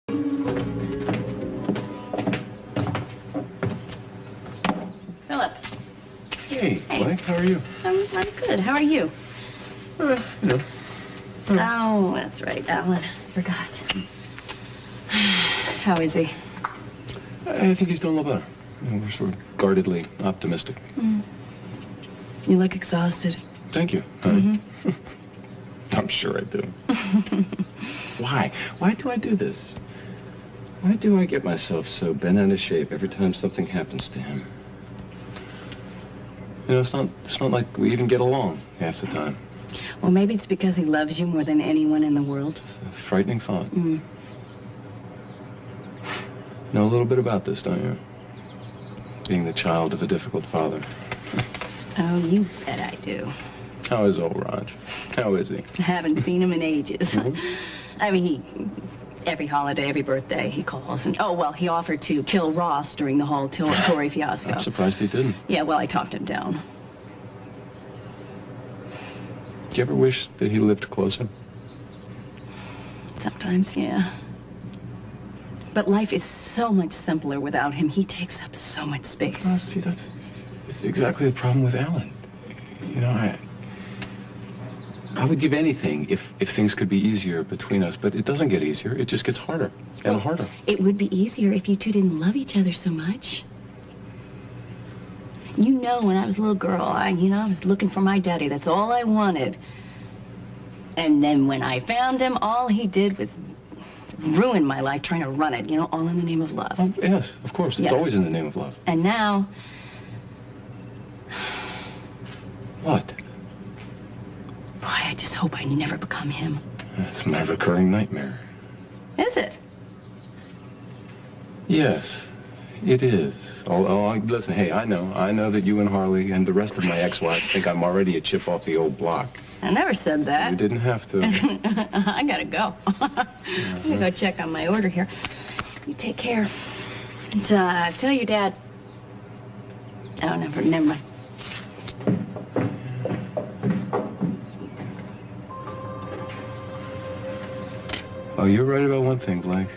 Philip. Hey, Mike, how are you? I'm good. How are you? You know. Oh, that's right, Alan. Forgot. How is he? I think he's doing a little better. You know, we're sort of guardedly optimistic. You look exhausted. Thank you, honey. I'm sure I do. Why? Why do I do this? Why do I get myself so bent out of shape every time something happens to him? You know, it's not like we even get along half the time. Well, maybe it's because he loves you more than anyone in the world. It's a frightening thought. You know a little bit about this, don't you? Being the child of a difficult father. Oh, you bet I do. How is old Raj? How is he? I haven't seen him in ages. I mean, every holiday, every birthday, he calls. And, oh, well, he offered to kill Ross during the whole Tory fiasco. I'm surprised he didn't. Yeah, well, I talked him down. Do you ever wish that he lived closer? Sometimes, yeah. But life is so much simpler without him. He takes up so much space. Oh, see, that's exactly the problem with Alan. You know, I would give anything if things could be easier between us, but it doesn't get easier. It just gets harder and harder. It would be easier if you two didn't love each other so much. You know, when I was a little girl, I was looking for my daddy. That's all I wanted. And then when I found him, all he did was ruin my life trying to run it, you know, all in the name of love. Oh, yes, of course. It's always in the name of love. And now... What? Boy, I just hope I never become him. It's my recurring nightmare. Is it? Yes, it is. Listen, hey, I know that you and Harley and the rest of my ex-wives think I'm already a chip off the old block. I never said that. You didn't have to. I gotta go. I'm gonna go check on my order here. You take care. And tell your dad. Oh, never mind. Oh, you're right about one thing, Blake.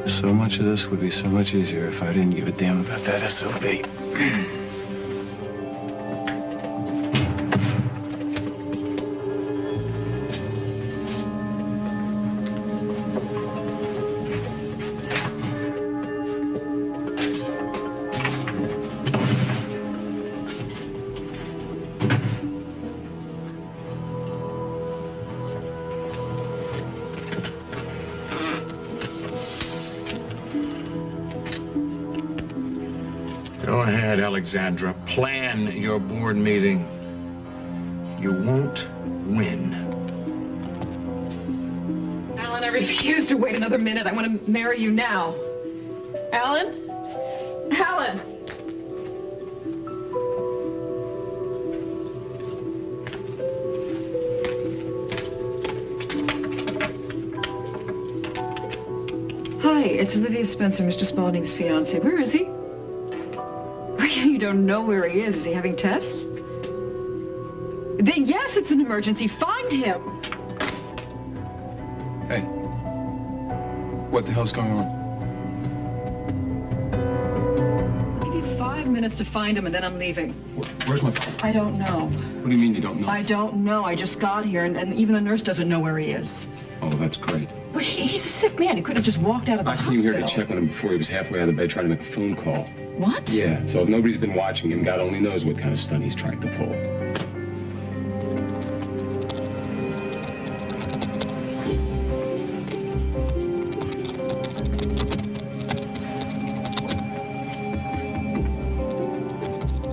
So much of this would be so much easier if I didn't give a damn about that SOB. Go ahead, Alexandra. Plan your board meeting. You won't win. Alan, I refuse to wait another minute. I want to marry you now. Alan? Alan! Hi, it's Olivia Spencer, Mr. Spaulding's fiancé. Where is he? You don't know where he is. Is he having tests? Then yes, it's an emergency. Find him. Hey, what the hell's going on? Give me 5 minutes to find him, and then I'm leaving. Where's my phone? I don't know. What do you mean you don't know? I don't know. I just got here, and even the nurse doesn't know where he is. Oh, that's great. Well, he's a sick man. He could have just walked out of the I hospital. came here to check on him before he was halfway out of bed trying to make a phone call. What? Yeah, so if nobody's been watching him, God only knows what kind of stunt he's trying to pull.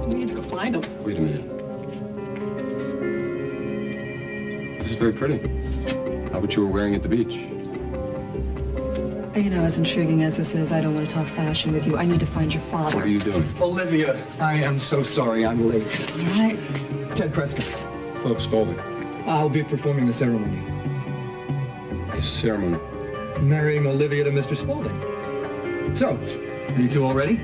We need to go find him. Wait a minute. This is very pretty. How about you were wearing at the beach? You know, as intriguing as this is, I don't want to talk fashion with you. I need to find your father. What are you doing? Olivia, I am so sorry I'm late. All right. Ted Prescott. Phillip Spaulding. I'll be performing the ceremony. Ceremony. Marrying Olivia to Mr. Spaulding. So, you two all ready?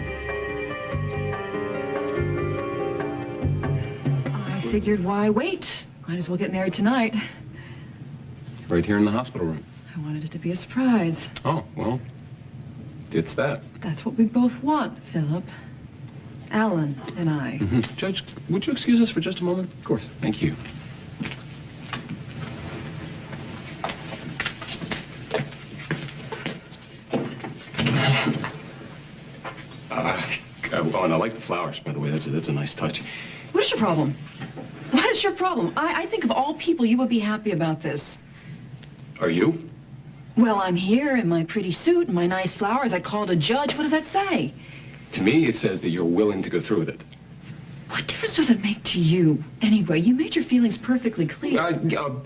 I figured, why wait? Might as well get married tonight. Right here in the hospital room. I wanted it to be a surprise. Oh, well, it's that. That's what we both want, Philip. Alan and I. Judge, would you excuse us for just a moment? Of course. Thank you. Oh, and I like the flowers, by the way. That's a nice touch. What is your problem? What is your problem? I think of all people, you would be happy about this. Are you? Well, I'm here in my pretty suit and my nice flowers. I called a judge. What does that say? To me, it says that you're willing to go through with it. What difference does it make to you? Anyway, you made your feelings perfectly clear.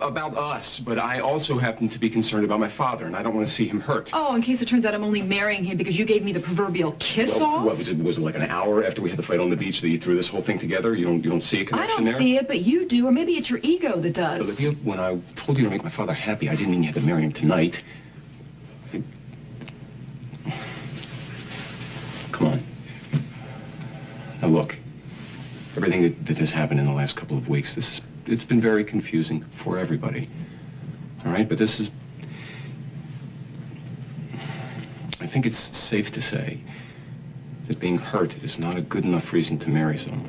About us, but I also happen to be concerned about my father, and I don't want to see him hurt. Oh, in case it turns out I'm only marrying him because you gave me the proverbial kiss-off? What, was it like an hour after we had the fight on the beach that you threw this whole thing together? You don't see a connection there? I don't see it, but you do, or maybe it's your ego that does. Olivia, when I told you to make my father happy, I didn't mean you had to marry him tonight. Come on. Now look, everything that has happened in the last couple of weeks, it's been very confusing for everybody. All right, but I think it's safe to say that being hurt is not a good enough reason to marry someone.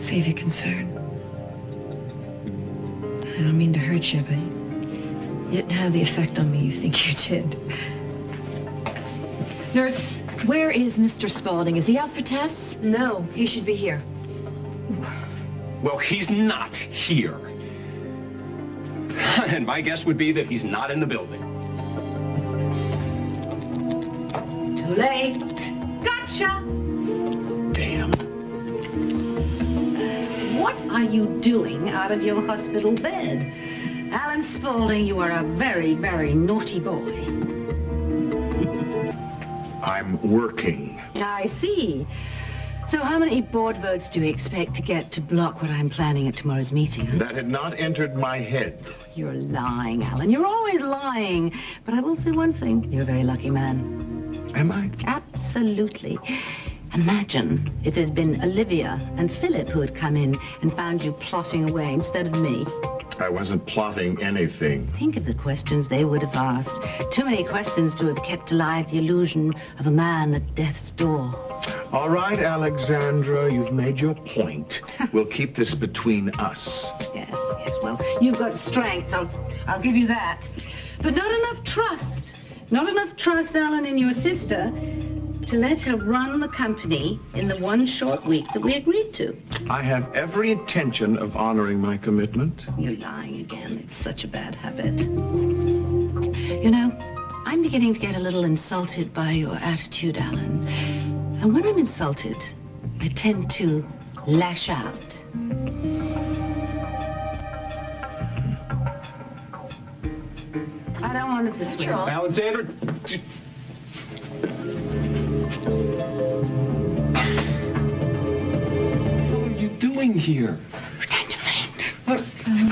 Save your concern. I don't mean to hurt you, but you didn't have the effect on me you think you did. Nurse, where is Mr. Spaulding? Is he out for tests? No, he should be here. Well, he's not here. And my guess would be that he's not in the building. Too late. Gotcha. Damn. What are you doing out of your hospital bed? Alan Spaulding, you are a very, very naughty boy. I'm working. I see. So how many board votes do you expect to get to block what I'm planning at tomorrow's meeting? Huh? That had not entered my head. You're lying, Alan. You're always lying. But I will say one thing. You're a very lucky man. Am I? Absolutely. Imagine if it had been Olivia and Phillip who had come in and found you plotting away instead of me. I wasn't plotting anything. Think of the questions they would have asked. Too many questions to have kept alive the illusion of a man at death's door. All right, Alexandra, you've made your point. We'll keep this between us. Yes, well, you've got strength, I'll give you that. But not enough trust. Not enough trust, Alan, in your sister to let her run the company in the one short week that we agreed to. I have every intention of honoring my commitment. You're lying again. It's such a bad habit. You know, I'm beginning to get a little insulted by your attitude, Alan. And when I'm insulted, I tend to lash out. I don't want it this way. Alexandra! What are you doing here? Pretend to faint.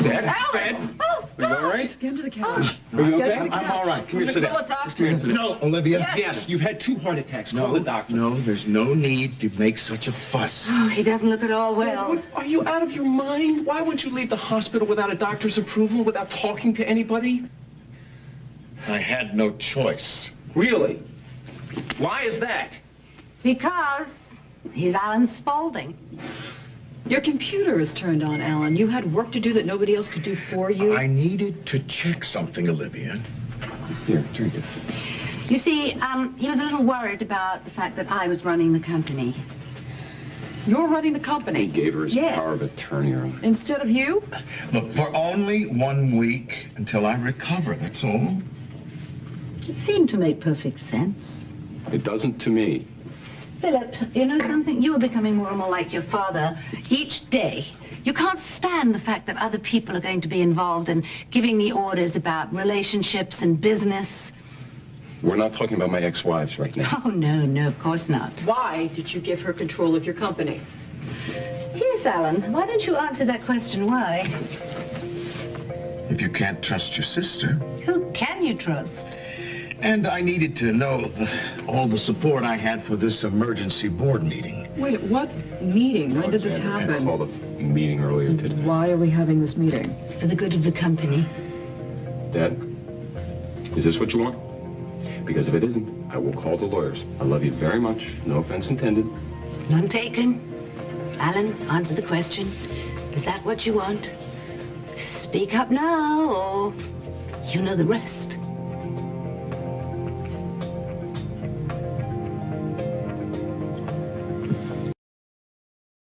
Dad? Dad? Oh, Are you all right? Get him to the couch. Are you okay? I'm all right. Come here, sit down. Just come here, sit down. No, Olivia. Yes, you've had 2 heart attacks. Call the doctor. No, there's no need to make such a fuss. Oh, he doesn't look at all well. What, are you out of your mind? Why would you leave the hospital without a doctor's approval, without talking to anybody? I had no choice. Really? Why is that? Because he's Alan Spaulding. Your computer is turned on, Alan. You had work to do that nobody else could do for you. I needed to check something, Olivia. Here, drink this. You see, he was a little worried about the fact that I was running the company. You're running the He company. gave her his Yes. power of attorney. Instead of you? Look, for only 1 week until I recover, that's all. It seemed to make perfect sense. It doesn't to me. Philip, you know something? You are becoming more and more like your father each day. You can't stand the fact that other people are going to be involved in giving the orders about relationships and business. We're not talking about my ex-wives right now. Oh, no, of course not. Why did you give her control of your company? Yes, Alan, why don't you answer that question? Why? If you can't trust your sister. Who can you trust? And I needed to know all the support I had for this emergency board meeting. Wait, what meeting? When did this I happen? called a meeting earlier today. Why are we having this meeting? for the good of the company. Dad, is this what you want? Because if it isn't, I will call the lawyers. I love you very much. No offense intended. None taken. Alan, answer the question. Is that what you want? Speak up now, or you know the rest.